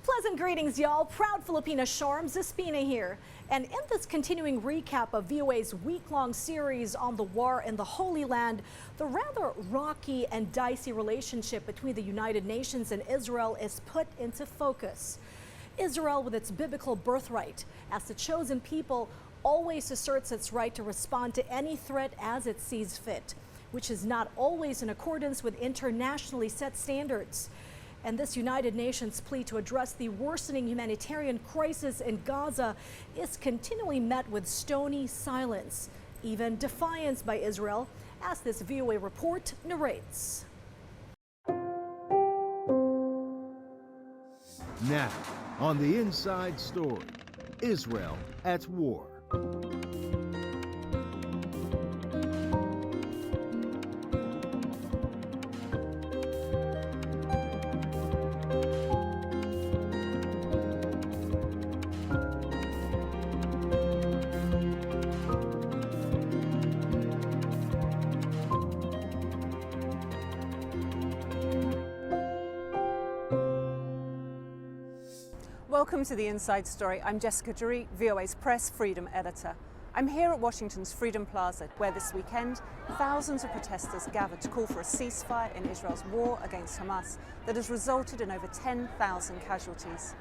Pleasant greetings, y'all. Proud Filipina Sharms, Espina here. And in this continuing recap of VOA's week-long series on the war in the Holy Land, the rather rocky and dicey relationship between the United Nations and Israel is put into focus. Israel, with its biblical birthright, as the chosen people, always asserts its right to respond to any threat as it sees fit, which is not always in accordance with internationally set standards. And this United Nations plea to address the worsening humanitarian crisis in Gaza is continually met with stony silence, even defiance by Israel, as this VOA report narrates. Now, on the Inside Story, Israel at war. Welcome to the Inside Story. I'm Jessica Dury, VOA's Press Freedom Editor. I'm here at Washington's Freedom Plaza, where this weekend thousands of protesters gathered to call for a ceasefire in Israel's war against Hamas that has resulted in over 10,000 casualties.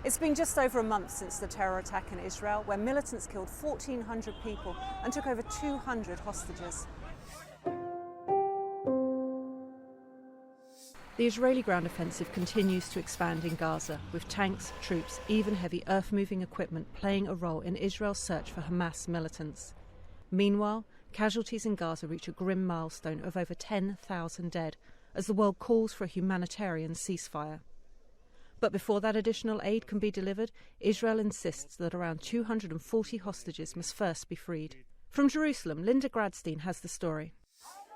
It's been just over a month since the terror attack in Israel, where militants killed 1,400 people and took over 200 hostages. The Israeli ground offensive continues to expand in Gaza, with tanks, troops, even heavy earth-moving equipment playing a role in Israel's search for Hamas militants. Meanwhile, casualties in Gaza reach a grim milestone of over 10,000 dead, as the world calls for a humanitarian ceasefire. But before that additional aid can be delivered, Israel insists that around 240 hostages must first be freed. From Jerusalem, Linda Gradstein has the story.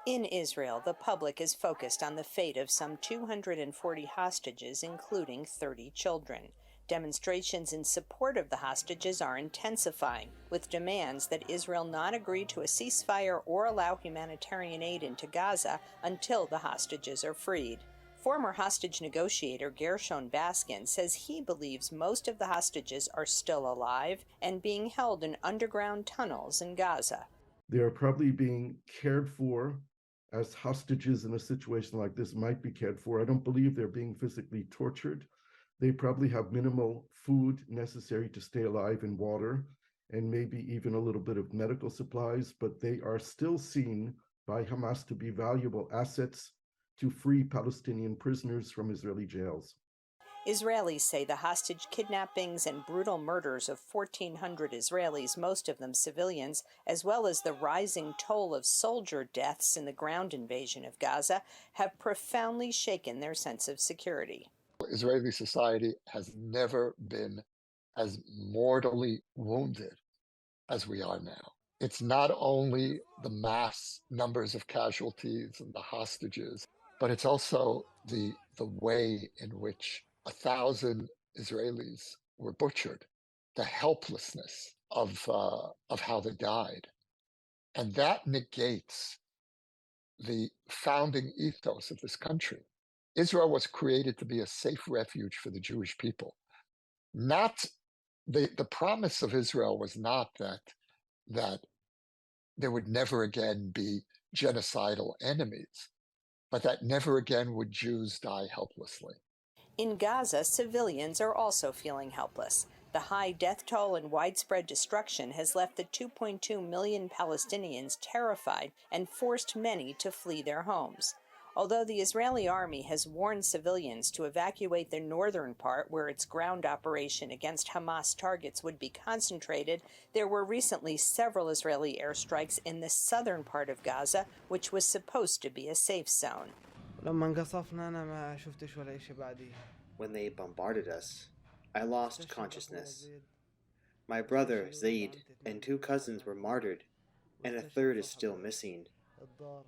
In Israel, the public is focused on the fate of some 240 hostages, including 30 children. Demonstrations in support of the hostages are intensifying, with demands that Israel not agree to a ceasefire or allow humanitarian aid into Gaza until the hostages are freed. Former hostage negotiator Gershon Baskin says he believes most of the hostages are still alive and being held in underground tunnels in Gaza. They are probably being cared for as hostages in a situation like this might be cared for. I don't believe they're being physically tortured. They probably have minimal food necessary to stay alive and water, and maybe even a little bit of medical supplies, but they are still seen by Hamas to be valuable assets to free Palestinian prisoners from Israeli jails. Israelis say the hostage kidnappings and brutal murders of 1,400 Israelis, most of them civilians, as well as the rising toll of soldier deaths in the ground invasion of Gaza, have profoundly shaken their sense of security. Israeli society has never been as mortally wounded as we are now. It's not only the mass numbers of casualties and the hostages, but it's also the way in which 1,000 Israelis were butchered, the helplessness of how they died. And that negates the founding ethos of this country. Israel was created to be a safe refuge for the Jewish people. Not the promise of Israel was not that there would never again be genocidal enemies, but that never again would Jews die helplessly. In Gaza, civilians are also feeling helpless. The high death toll and widespread destruction has left the 2.2 million Palestinians terrified and forced many to flee their homes. Although the Israeli army has warned civilians to evacuate the northern part where its ground operation against Hamas targets would be concentrated, there were recently several Israeli airstrikes in the southern part of Gaza, which was supposed to be a safe zone. When they bombarded us, I lost consciousness. My brother, Zaid, and 2 cousins were martyred, and a 3rd is still missing.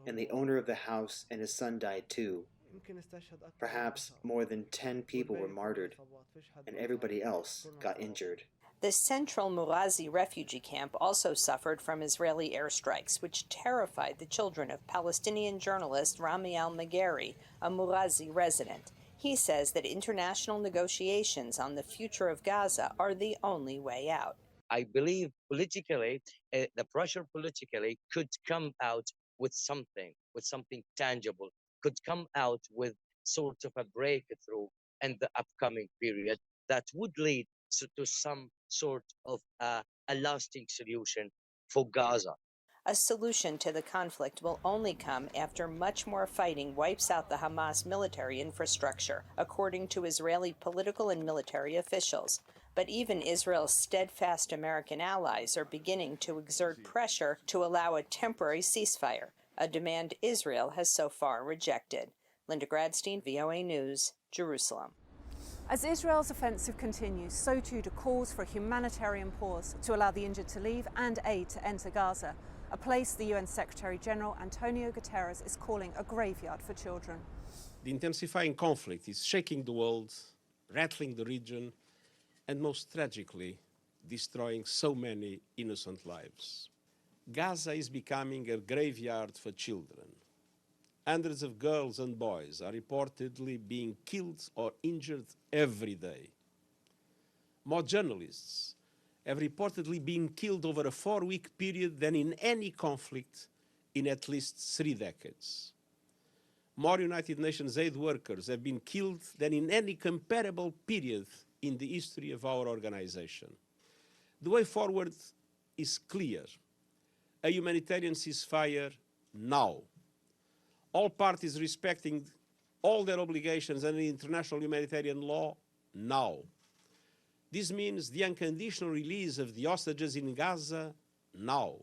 And the owner of the house and his son died too. Perhaps more than 10 people were martyred, and everybody else got injured. The central Murazi refugee camp also suffered from Israeli airstrikes, which terrified the children of Palestinian journalist Rami al-Maghari, a Murazi resident. He says that international negotiations on the future of Gaza are the only way out. I believe politically, the pressure politically could come out with something tangible, could come out with sort of a breakthrough in the upcoming period that would lead to some sort of a lasting solution for Gaza. A solution to the conflict will only come after much more fighting wipes out the Hamas military infrastructure, according to Israeli political and military officials. But even Israel's steadfast American allies are beginning to exert pressure to allow a temporary ceasefire, a demand Israel has so far rejected. Linda Gradstein, VOA News, Jerusalem. As Israel's offensive continues, so too do calls for a humanitarian pause to allow the injured to leave and aid to enter Gaza, a place the UN Secretary-General Antonio Guterres is calling a graveyard for children. The intensifying conflict is shaking the world, rattling the region, and most tragically, destroying so many innocent lives. Gaza is becoming a graveyard for children. Hundreds of girls and boys are reportedly being killed or injured every day. More journalists have reportedly been killed over a 4-week period than in any conflict in at least 3 decades. More United Nations aid workers have been killed than in any comparable period in the history of our organization. The way forward is clear. A humanitarian ceasefire now. All parties respecting all their obligations under international humanitarian law now. This means the unconditional release of the hostages in Gaza now.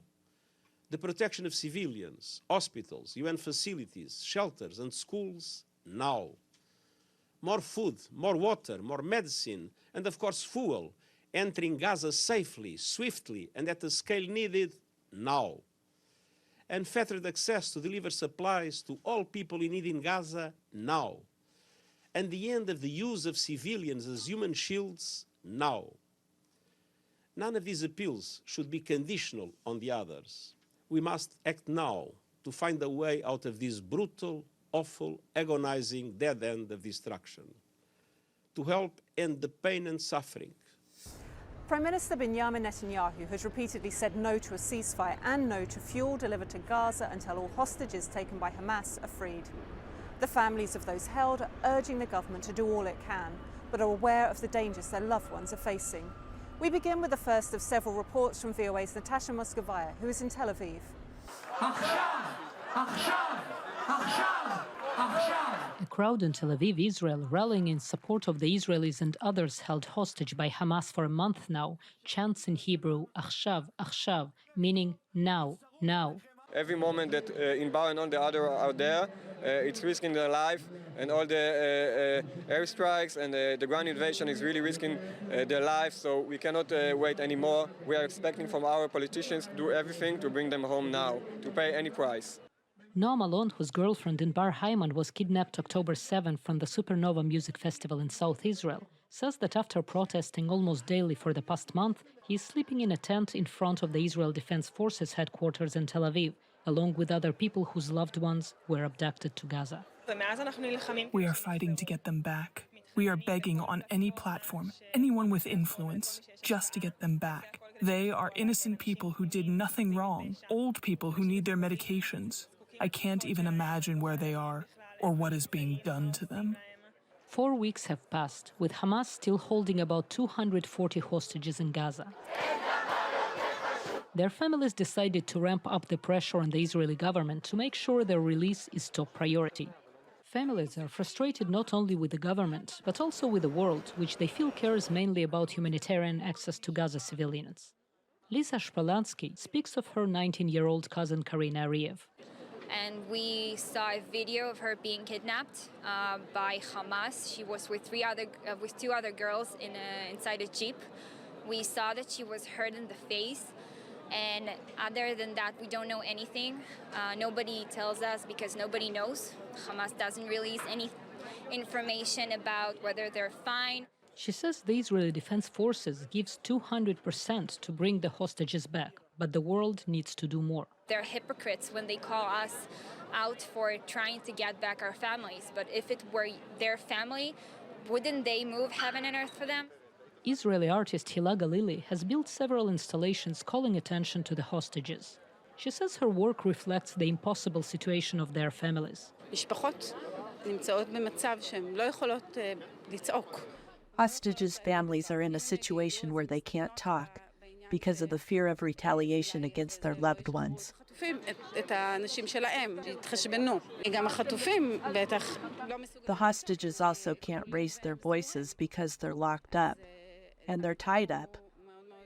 The protection of civilians, hospitals, UN facilities, shelters and schools now. More food, more water, more medicine, and of course fuel entering Gaza safely, swiftly, and at the scale needed now. Unfettered access to deliver supplies to all people in need in Gaza now. And the end of the use of civilians as human shields now. None of these appeals should be conditional on the others. We must act now to find a way out of this brutal, awful, agonizing dead end of destruction, to help end the pain and suffering. Prime Minister Benjamin Netanyahu has repeatedly said no to a ceasefire and no to fuel delivered to Gaza until all hostages taken by Hamas are freed. The families of those held are urging the government to do all it can, but are aware of the dangers their loved ones are facing. We begin with the first of several reports from VOA's Natasha Moskovaya, who is in Tel Aviv. A crowd in Tel Aviv, Israel, rallying in support of the Israelis and others held hostage by Hamas for a month now, chants in Hebrew, Achshav, Achshav, meaning now, now. Every moment that Inbar and all the others are there, it's risking their life, and all the airstrikes and the ground invasion is really risking their lives, so we cannot wait anymore. We are expecting from our politicians to do everything to bring them home now, to pay any price. Noam Malone, whose girlfriend Inbar Hayman was kidnapped October 7 from the Supernova Music Festival in South Israel, says that after protesting almost daily for the past month, he is sleeping in a tent in front of the Israel Defense Forces headquarters in Tel Aviv, along with other people whose loved ones were abducted to Gaza. We are fighting to get them back. We are begging on any platform, anyone with influence, just to get them back. They are innocent people who did nothing wrong, old people who need their medications. I can't even imagine where they are or what is being done to them. 4 weeks have passed, with Hamas still holding about 240 hostages in Gaza. Their families decided to ramp up the pressure on the Israeli government to make sure their release is top priority. Families are frustrated not only with the government, but also with the world, which they feel cares mainly about humanitarian access to Gaza civilians. Lisa Shpalansky speaks of her 19-year-old cousin Karina Ariev. And we saw a video of her being kidnapped by Hamas. She was with two other girls inside a jeep. We saw that she was hurt in the face, and other than that, we don't know anything. Nobody tells us because nobody knows. Hamas doesn't release any information about whether they're fine. She says the Israeli Defense Forces gives 200% to bring the hostages back. But the world needs to do more. They're hypocrites when they call us out for trying to get back our families. But if it were their family, wouldn't they move heaven and earth for them? Israeli artist Hila Galili has built several installations calling attention to the hostages. She says her work reflects the impossible situation of their families. Hostages' families are in a situation where they can't talk because of the fear of retaliation against their loved ones. The hostages also can't raise their voices because they're locked up and they're tied up.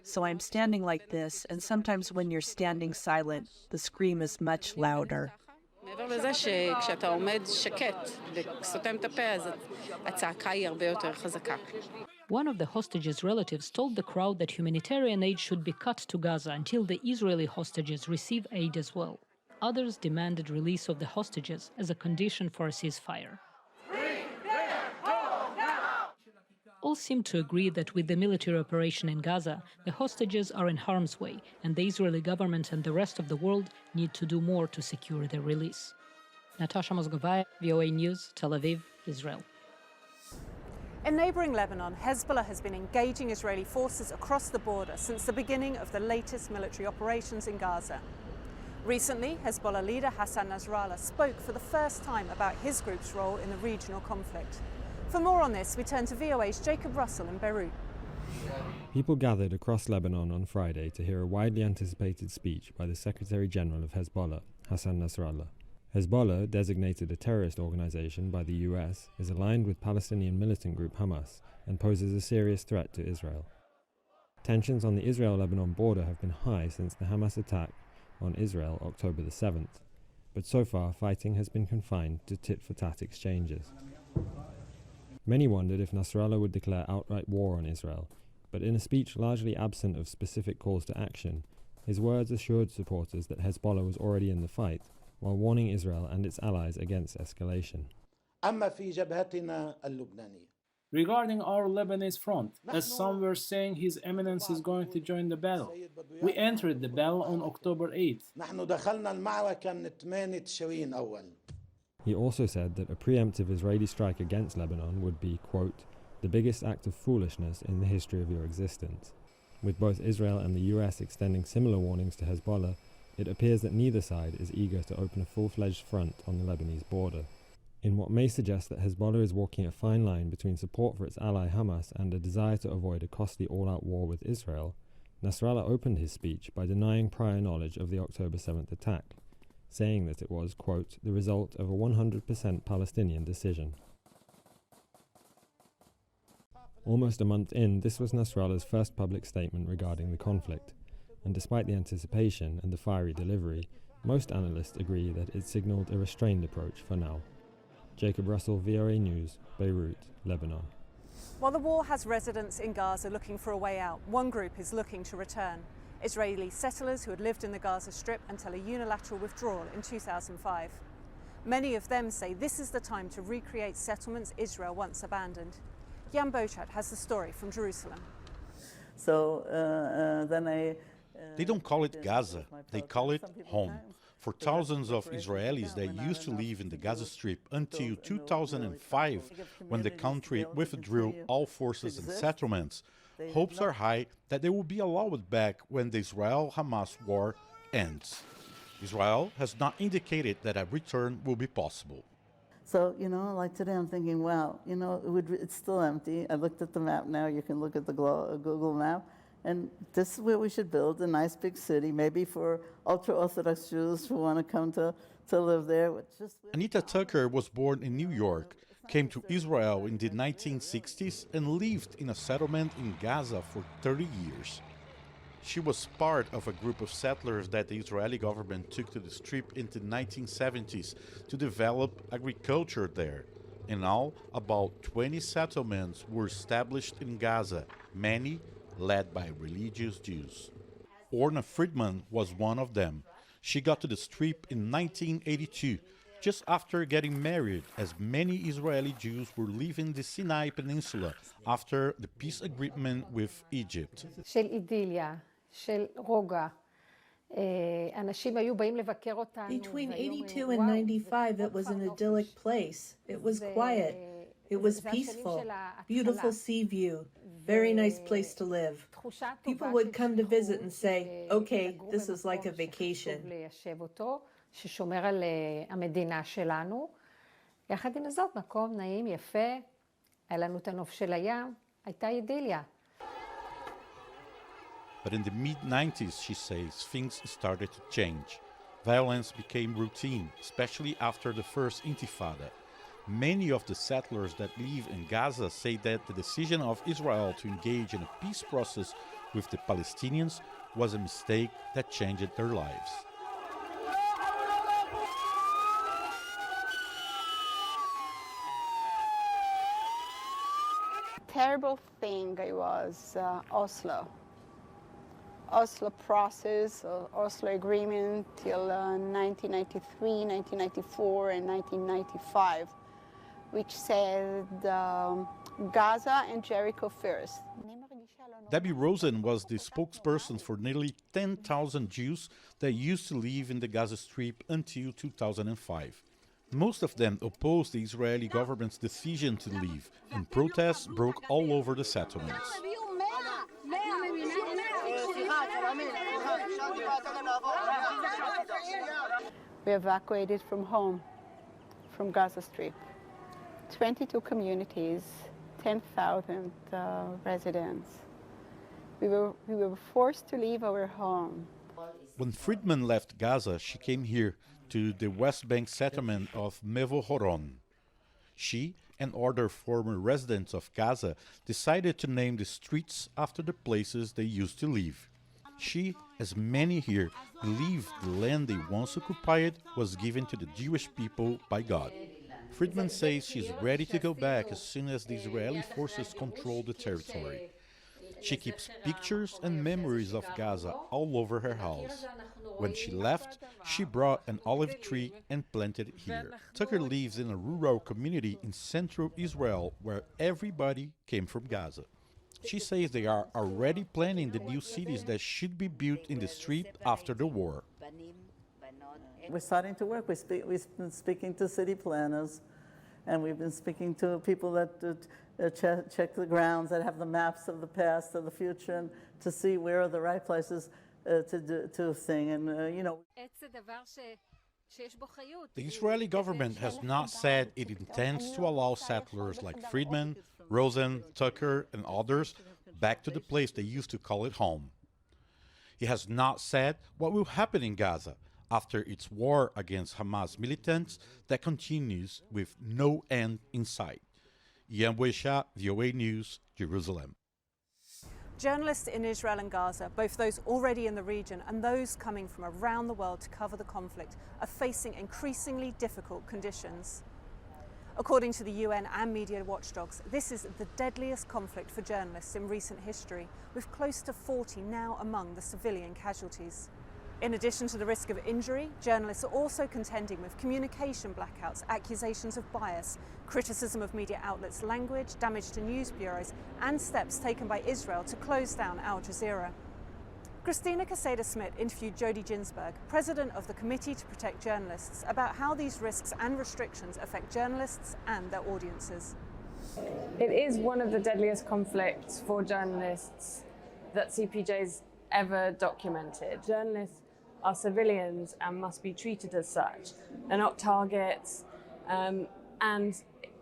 So I'm standing like this, and sometimes when you're standing silent, the scream is much louder. One of the hostages' relatives told the crowd that humanitarian aid should be cut to Gaza until the Israeli hostages receive aid as well. Others demanded release of the hostages as a condition for a ceasefire. All seem to agree that with the military operation in Gaza, the hostages are in harm's way, and the Israeli government and the rest of the world need to do more to secure their release. Natasha Mozgovaya, VOA News, Tel Aviv, Israel. In neighbouring Lebanon, Hezbollah has been engaging Israeli forces across the border since the beginning of the latest military operations in Gaza. Recently, Hezbollah leader Hassan Nasrallah spoke for the first time about his group's role in the regional conflict. For more on this, we turn to VOA's Jacob Russell in Beirut. People gathered across Lebanon on Friday to hear a widely anticipated speech by the Secretary General of Hezbollah, Hassan Nasrallah. Hezbollah, designated a terrorist organization by the US, is aligned with Palestinian militant group Hamas and poses a serious threat to Israel. Tensions on the Israel-Lebanon border have been high since the Hamas attack on Israel October the 7th, but so far fighting has been confined to tit-for-tat exchanges. Many wondered if Nasrallah would declare outright war on Israel, but in a speech largely absent of specific calls to action, his words assured supporters that Hezbollah was already in the fight, while warning Israel and its allies against escalation. Regarding our Lebanese front, as some were saying His Eminence is going to join the battle. We entered the battle on October 8th. He also said that a preemptive Israeli strike against Lebanon would be, quote, the biggest act of foolishness in the history of your existence. With both Israel and the US extending similar warnings to Hezbollah, it appears that neither side is eager to open a full-fledged front on the Lebanese border. In what may suggest that Hezbollah is walking a fine line between support for its ally Hamas and a desire to avoid a costly all-out war with Israel, Nasrallah opened his speech by denying prior knowledge of the October 7th attack, saying that it was, quote, the result of a 100% Palestinian decision. Almost a month in, this was Nasrallah's first public statement regarding the conflict, and despite the anticipation and the fiery delivery, most analysts agree that it signaled a restrained approach for now. Jacob Russell, VOA News, Beirut, Lebanon. While the war has residents in Gaza looking for a way out, one group is looking to return. Israeli settlers who had lived in the Gaza Strip until a unilateral withdrawal in 2005. Many of them say this is the time to recreate settlements Israel once abandoned. Jan Bochat has the story from Jerusalem. They don't call it Gaza, they call it home. For thousands of Israelis that used to live in the Gaza Strip until 2005, when the country withdrew all forces and settlements, hopes are high that they will be allowed back when the Israel-Hamas war ends. Israel has not indicated that a return will be possible. So, like today I'm thinking, wow, it's still empty. I looked at the map now, you can look at the Google map, and this is where we should build a nice big city, maybe for ultra-Orthodox Jews who want to come to live there. Anita Tucker was born in New York, came to Israel in the 1960s and lived in a settlement in Gaza for 30 years. She was part of a group of settlers that the Israeli government took to the Strip in the 1970s to develop agriculture there. In all, about 20 settlements were established in Gaza, many led by religious Jews. Orna Friedman was one of them. She got to the Strip in 1982, just after getting married, as many Israeli Jews were leaving the Sinai Peninsula after the peace agreement with Egypt. של אידיליה, של רוגע, Between 82 and 95, it was an idyllic place. It was quiet. It was peaceful. Beautiful sea view. Very nice place to live. People would come to visit and say, okay, this is like a vacation. יחד עם זאת, מקום נעים, יפה, היה לנו את הנוף של הים, הייתה אידיליה. But in the mid-90s, she says, things started to change. Violence became routine, especially after the first Intifada. Many of the settlers that live in Gaza say that the decision of Israel to engage in a peace process with the Palestinians was a mistake that changed their lives. Terrible thing was Oslo process, Oslo agreement till 1993, 1994 and 1995, which said Gaza and Jericho first. Debbie Rosen was the spokesperson for nearly 10,000 Jews that used to live in the Gaza Strip until 2005. Most of them opposed the Israeli government's decision to leave, and protests broke all over the settlements. We evacuated from home, from Gaza Strip. 22 communities, 10,000 residents. We were forced to leave our home. When Friedman left Gaza, she came here to the West Bank settlement of Mevo Horon. She and other former residents of Gaza decided to name the streets after the places they used to live. She, as many here, believe the land they once occupied was given to the Jewish people by God. Friedman says she's ready to go back as soon as the Israeli forces control the territory. She keeps pictures and memories of Gaza all over her house. When she left, she brought an olive tree and planted it here. Tucker lives in a rural community in central Israel where everybody came from Gaza. She says they are already planning the new cities that should be built in the strip after the war. We're starting to work. We've been speaking to city planners, and we've been speaking to people that check the grounds, that have the maps of the past, of the future, and to see where are the right places to sing. And, The Israeli government has not said it intends to allow settlers like Friedman, Rosen, Tucker, and others back to the place they used to call it home. It has not said what will happen in Gaza after its war against Hamas militants that continues with no end in sight. Ian Buesha, VOA News, Jerusalem. Journalists in Israel and Gaza, both those already in the region and those coming from around the world to cover the conflict, are facing increasingly difficult conditions. According to the UN and media watchdogs, this is the deadliest conflict for journalists in recent history, with close to 40 now among the civilian casualties. In addition to the risk of injury, journalists are also contending with communication blackouts, accusations of bias, criticism of media outlets' language, damage to news bureaus, and steps taken by Israel to close down Al Jazeera. Christina Caseda-Smith interviewed Jody Ginsberg, president of the Committee to Protect Journalists, about how these risks and restrictions affect journalists and their audiences. It is one of the deadliest conflicts for journalists that CPJ's ever documented. Journalists are civilians and must be treated as such. They're not targets, and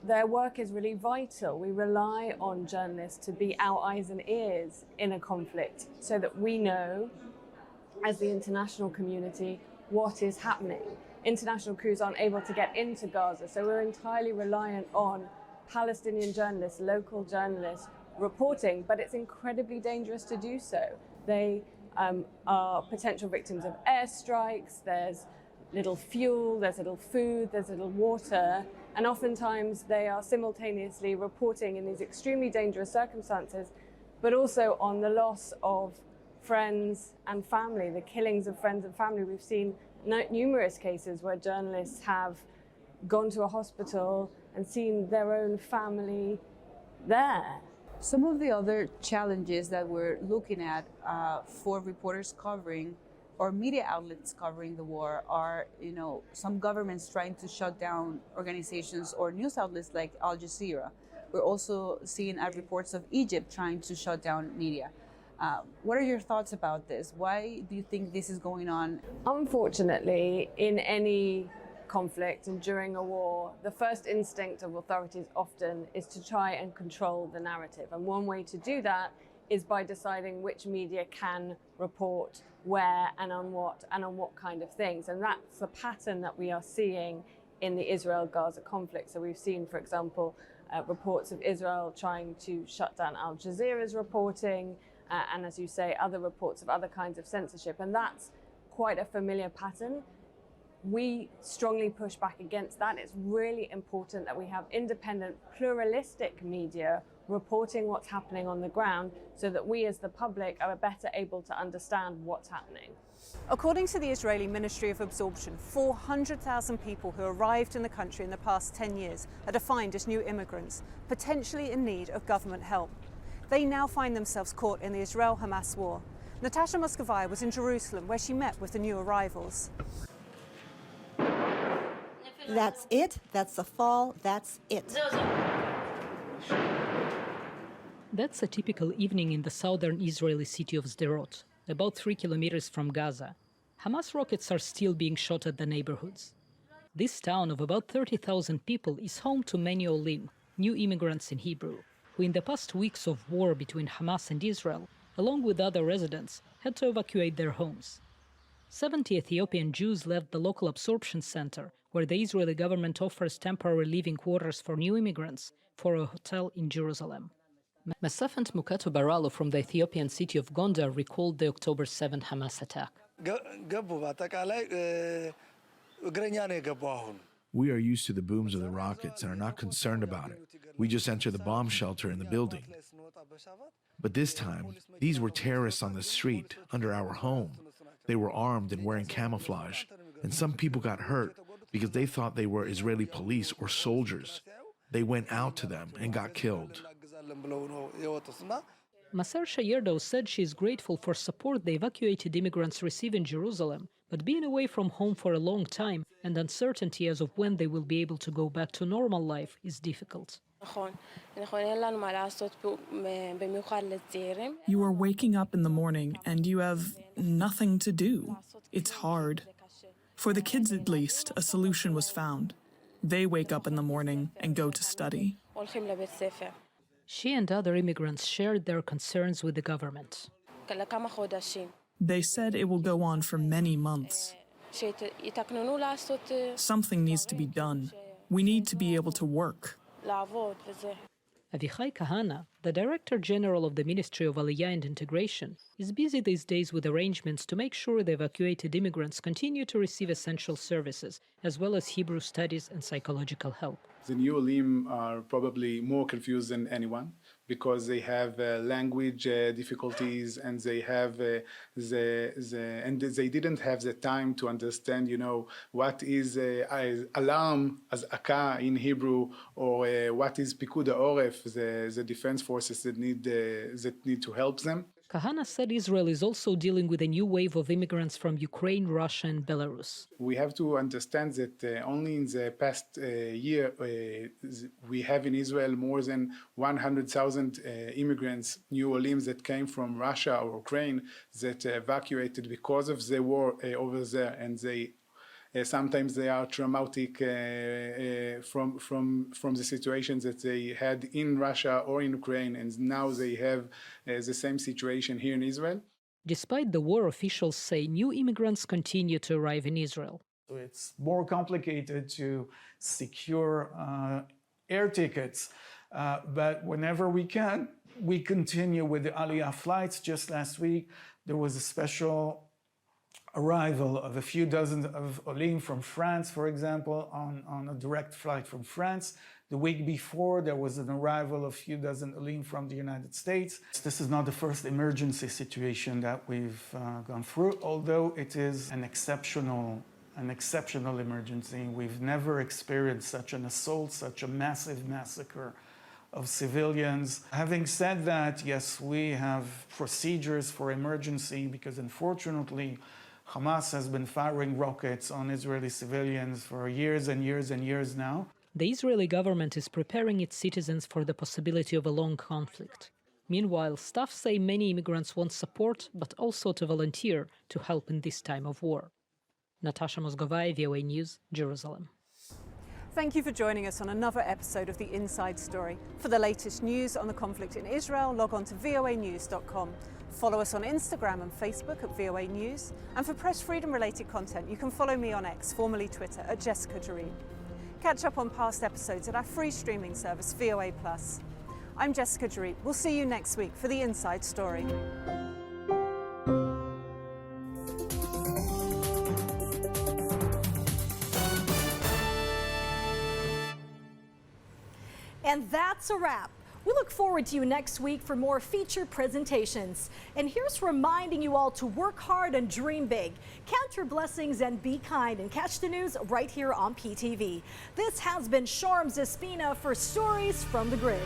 their work is really vital. We rely on journalists to be our eyes and ears in a conflict so that we know, as the international community, what is happening. International crews aren't able to get into Gaza, so we're entirely reliant on Palestinian journalists, local journalists reporting, but it's incredibly dangerous to do so. They are potential victims of airstrikes. There's little fuel, there's little food, there's little water, and oftentimes they are simultaneously reporting in these extremely dangerous circumstances, but also on the loss of friends and family, the killings of friends and family. We've seen numerous cases where journalists have gone to a hospital and seen their own family there. Some of the other challenges that we're looking at for reporters covering or media outlets covering the war are, some governments trying to shut down organizations or news outlets like Al Jazeera. We're also seeing reports of Egypt trying to shut down media. What are your thoughts about this? Why do you think this is going on? Unfortunately, in any conflict and during a war, the first instinct of authorities often is to try and control the narrative. And one way to do that is by deciding which media can report where and on what kind of things. And that's a pattern that we are seeing in the Israel-Gaza conflict. So we've seen, for example, reports of Israel trying to shut down Al Jazeera's reporting, and as you say, other reports of other kinds of censorship. And that's quite a familiar pattern. We strongly push back against that. It's really important that we have independent, pluralistic media reporting what's happening on the ground so that we as the public are better able to understand what's happening. According to the Israeli Ministry of Absorption, 400,000 people who arrived in the country in the past 10 years are defined as new immigrants, potentially in need of government help. They now find themselves caught in the Israel-Hamas war. Natasha Moscovaya was in Jerusalem, where she met with the new arrivals. That's it. That's the fall. That's it. That's a typical evening in the southern Israeli city of Sderot, about 3 kilometers from Gaza. Hamas rockets are still being shot at the neighborhoods. This town of about 30,000 people is home to many Olim, new immigrants in Hebrew, who in the past weeks of war between Hamas and Israel, along with other residents, had to evacuate their homes. 70 Ethiopian Jews left the local absorption center, where the Israeli government offers temporary living quarters for new immigrants, for a hotel in Jerusalem. Masafant Mukato Baralo from the Ethiopian city of Gondar recalled the October 7 Hamas attack. We are used to the booms of the rockets and are not concerned about it. We just enter the bomb shelter in the building. But this time, these were terrorists on the street, under our home. They were armed and wearing camouflage, and some people got hurt because they thought they were Israeli police or soldiers. They went out to them and got killed. Maser Shayerdo said she is grateful for support the evacuated immigrants receive in Jerusalem, but being away from home for a long time and uncertainty as of when they will be able to go back to normal life is difficult. You are waking up in the morning and you have nothing to do. It's hard. For the kids at least, a solution was found. They wake up in the morning and go to study. She and other immigrants shared their concerns with the government. They said it will go on for many months. Something needs to be done. We need to be able to work. Avichai Kahana, the Director General of the Ministry of Aliyah and Integration, is busy these days with arrangements to make sure the evacuated immigrants continue to receive essential services, as well as Hebrew studies and psychological help. The new Olim are probably more confused than anyone because they have language difficulties and they have and they didn't have the time to understand, what is alarm as aka in Hebrew, or what is Pikud Oref, the defense forces that need to help them. Kahana said Israel is also dealing with a new wave of immigrants from Ukraine, Russia, and Belarus. We have to understand that only in the past year, we have in Israel more than 100,000 immigrants, new Olims that came from Russia or Ukraine that evacuated because of the war over there, and sometimes they are traumatic from the situations that they had in Russia or in Ukraine, and now they have the same situation here in Israel. Despite the war, officials say new immigrants continue to arrive in Israel. So it's more complicated to secure air tickets, but whenever we can, we continue with the Aliyah flights. Just last week, there was a special arrival of a few dozen of Olim from France, for example, on a direct flight from France. The week before, there was an arrival of a few dozen Olim from the United States. This is not the first emergency situation that we've gone through, although it is an exceptional emergency. We've never experienced such an assault, such a massive massacre of civilians. Having said that, yes, we have procedures for emergency because unfortunately, Hamas has been firing rockets on Israeli civilians for years and years and years now. The Israeli government is preparing its citizens for the possibility of a long conflict. Meanwhile, staff say many immigrants want support, but also to volunteer to help in this time of war. Natasha Mozgovaya, VOA News, Jerusalem. Thank you for joining us on another episode of The Inside Story. For the latest news on the conflict in Israel, log on to voanews.com. Follow us on Instagram and Facebook at VOA News. And for press freedom-related content, you can follow me on X, formerly Twitter, at Jessica Jareen. Catch up on past episodes at our free streaming service, VOA+. I'm Jessica Jareen. We'll see you next week for The Inside Story. And that's a wrap. We look forward to you next week for more feature presentations. And here's reminding you all to work hard and dream big. Count your blessings and be kind, and catch the news right here on PTV. This has been Sharm Zespina for Stories from the Grid.